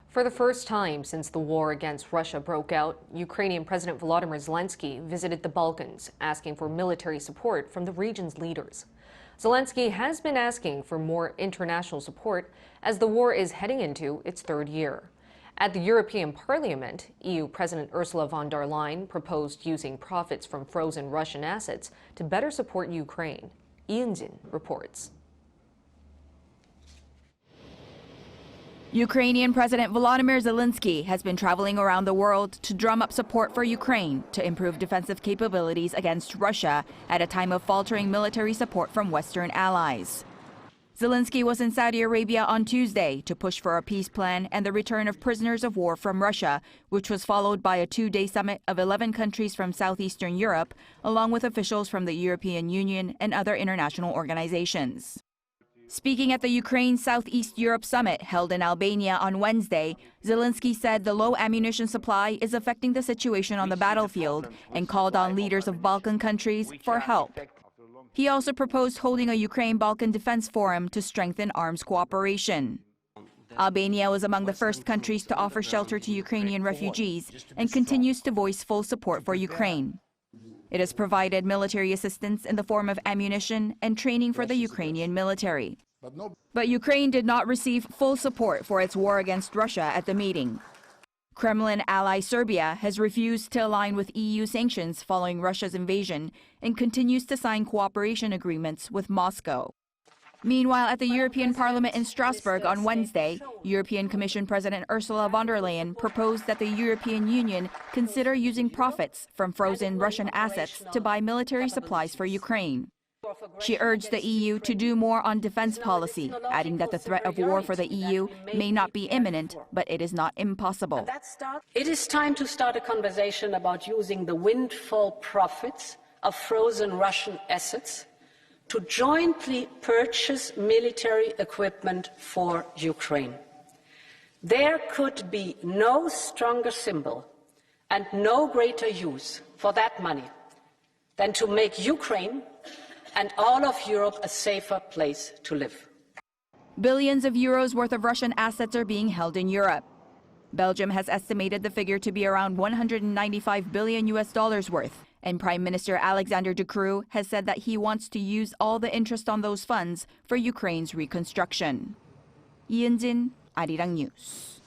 For the first time since the war against Russia broke out, Ukrainian President Volodymyr Zelenskyy visited the Balkans, asking for military support from the region's leaders. Zelenskyy has been asking for more international support as the war is heading into its third year. At the European Parliament, EU President Ursula von der Leyen proposed using profits from frozen Russian assets to better support Ukraine. Eun-jin reports. Ukrainian President Volodymyr Zelenskyy has been traveling around the world to drum up support for Ukraine to improve defensive capabilities against Russia at a time of faltering military support from Western allies. Zelenskyy was in Saudi Arabia on Tuesday to push for a peace plan and the return of prisoners of war from Russia, which was followed by a two-day summit of 11 countries from southeastern Europe, along with officials from the European Union and other international organizations. Speaking at the Ukraine Southeast Europe Summit held in Albania on Wednesday, Zelenskyy said the low ammunition supply is affecting the situation on the battlefield and called on leaders of Balkan countries for help. He also proposed holding a Ukraine-Balkan Defense Forum to strengthen arms cooperation. Albania was among the first countries to offer shelter to Ukrainian refugees and continues to voice full support for Ukraine. It has provided military assistance in the form of ammunition and training for the Ukrainian military. But Ukraine did not receive full support for its war against Russia at the meeting. Kremlin ally Serbia has refused to align with EU sanctions following Russia's invasion and continues to sign cooperation agreements with Moscow. Meanwhile, at the European Parliament in Strasbourg on Wednesday, European Commission President Ursula von der Leyen proposed that the European Union consider using profits from frozen Russian assets to buy military supplies for Ukraine. She urged the EU to do more on defense policy, adding that the threat of war for the EU may not be imminent, but it is not impossible. It is time to start a conversation about using the windfall profits of frozen Russian assets to jointly purchase military equipment for Ukraine. There could be no stronger symbol and no greater use for that money than to make Ukraine and all of Europe a safer place to live. Billions of euros worth of Russian assets are being held in Europe. Belgium has estimated the figure to be around $195 billion worth. And Prime Minister Alexander De Croo has said that he wants to use all the interest on those funds for Ukraine's reconstruction. Eun-jin, Arirang News.